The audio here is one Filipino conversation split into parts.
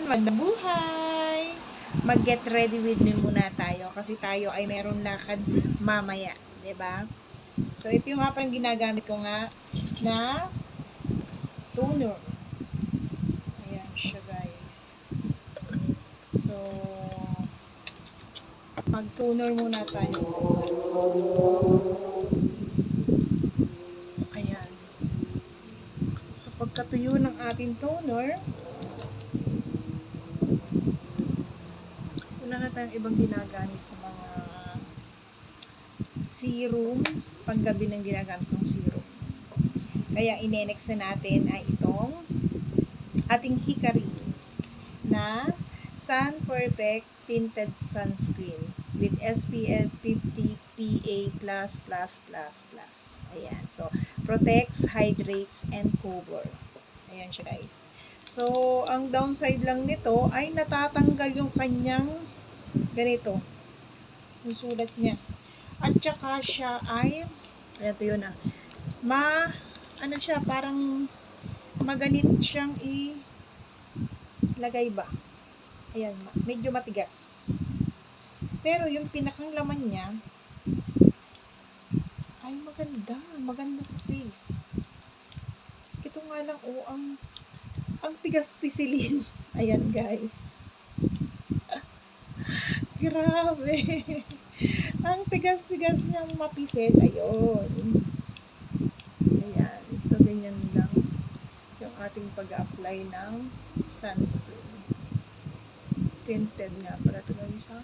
magandang buhay! Mag-get ready with me muna tayo kasi tayo ay meron lakad mamaya, 'di ba? So ito yung nga parang ginagamit ko nga na toner. Ayan siya, guys. So mag-toner muna tayo. Ayan. So pagkatuyo ng ating toner, wala na tayong ibang ginagamit ng mga serum. Panggabi ng ginagamit ng serum. Kaya inenex na natin ay itong ating Hikari na Sun Perfect Tinted Sunscreen with SPF 50 PA+++++. Ayan. So, protects, hydrates, and cover. Ayan siya, guys. So, ang downside lang nito ay natatanggal yung kanyang ganito. Yung sulat niya. At saka siya ay, ito yun ano siya, parang maganit siyang ilagay ba. Ayan, medyo matigas. Pero yung pinakang laman niya, ay maganda sa face. Ito nga lang, ang tigas pisilin. Ayan, guys. Grabe. Ang tigas-tigas niyang mapisil. Ayun. Ayan. So, ganyan lang yung ating pag-apply ng sunscreen. Tinted nga pala ito, guys, ha?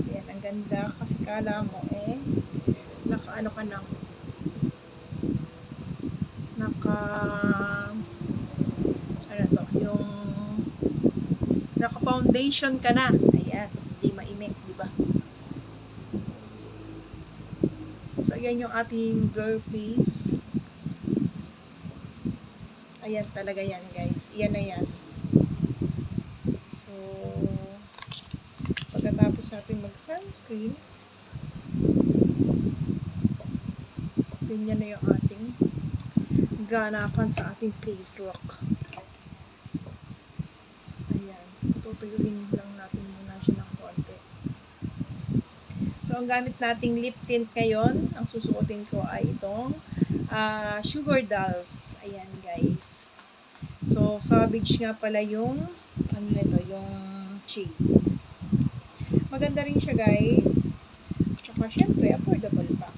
Ayan, ang ganda. Kasi kala mo, naka-ano ka na. Naka-foundation ka na. Ayan, hindi maimik, di ba? So, ayan yung ating girl face. Ayan talaga yan, guys. Iyan na yan. So, pagkatapos natin mag-sunscreen, ganyan na yung ating ganapan sa ating face look. Ayan. Tutuyuin lang natin muna siya ng konti. So, ang gamit nating lip tint ngayon, ang susuotin ko ay itong Sugar Dolls. Ayan, guys. So, Savage nga pala yung yung shade. Maganda rin siya, guys. Tsaka, syempre, affordable pa.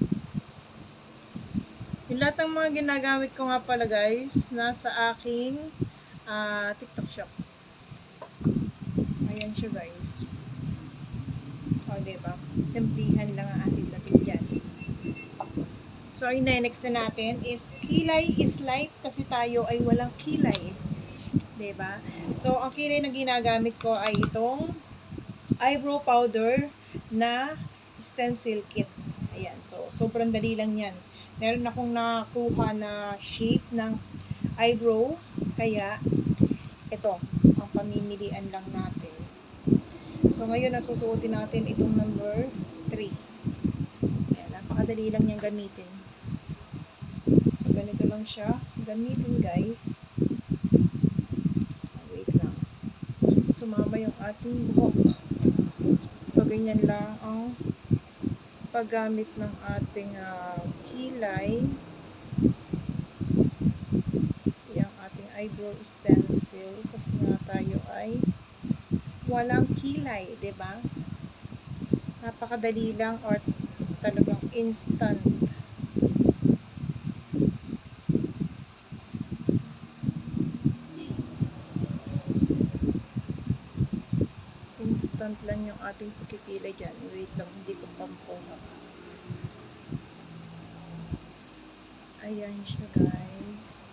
Yung lahat ng mga ginagamit ko nga pala, guys, nasa aking TikTok shop. Ayan siya, guys. O, diba? Simplihan lang ang ating natin dyan. So, yung next na natin is kilay is life kasi tayo ay walang kilay. Diba? So, ang kilay na ginagamit ko ay itong eyebrow powder na stencil kit. Ayan. So, sobrang dali lang yan. Meron akong nakuha na shape ng eyebrow. Kaya, ito, ang pamimilian lang natin. So, ngayon, nasusuotin natin itong number 3. Ayan, napakadali lang niyang gamitin. So, ganito lang siya gamitin, guys. Wait lang. Sumama yung ating buhok. So, ganyan lang ang paggamit ng ating kilay. Yung ating eyebrow stencil. Kasi nga tayo ay walang kilay, diba? Napakadali lang or talagang instant. Instant lang yung ating pagkikilay dyan. Wait lang, hindi ko pampuha. Ayan siya, guys.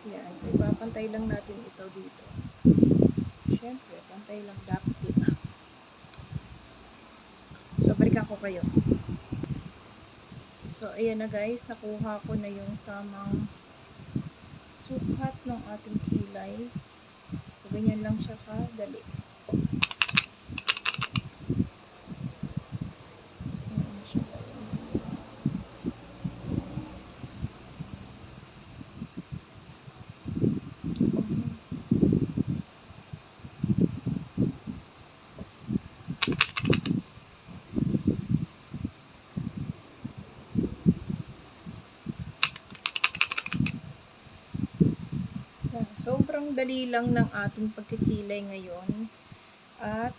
Ayan, so ipapantay lang natin ito dito. Siyempre, pantay lang dapat, diba? So, balikan ko kayo. So, ayan na, guys. Nakuha ko na yung tamang sukat ng ating kilay. So, ganyan lang siya kadali. sobrang dali lang ng ating pagkikilay ngayon. At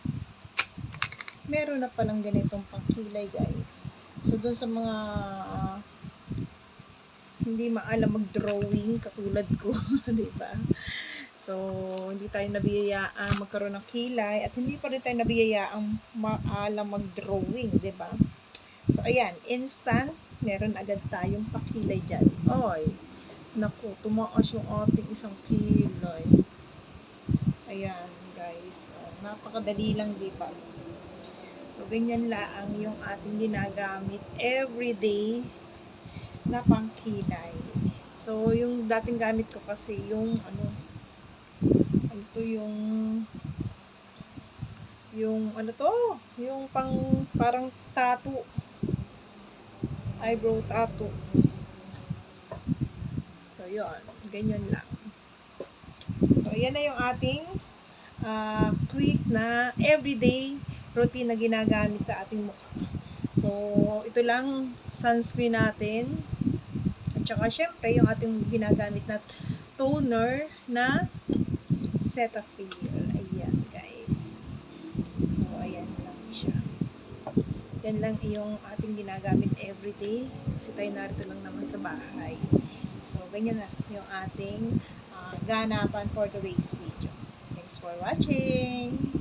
meron na palang ganitong pangkilay, guys. So, dun sa mga hindi maalam mag-drawing katulad ko, di ba? So, hindi tayo nabiyayaang magkaroon ng kilay at hindi pa rin tayo nabiyayaang maalam mag-drawing, di ba? So, ayan, instant, meron agad tayong pakilay dyan. Oy, naku, tumaas yung ating isang kilay. Ayan, guys. Napakadali lang, di ba? So, ganyan lang yung ating ginagamit everyday na pangkilay. So, yung dating gamit ko kasi yung ito yung parang tattoo, eyebrow tattoo. So, yun, ganyan lang. So, ayan na yung ating quick na everyday routine na ginagamit sa ating mukha. So, ito lang sunscreen natin. At saka, syempre, yung ating ginagamit na toner na Cetaphil. Ayan, guys. So, ayan lang siya. Yan lang yung ating ginagamit everyday. Kasi tayo narito lang naman sa bahay. So, ganyan na yung ating ganapan for today's video. Thanks for watching!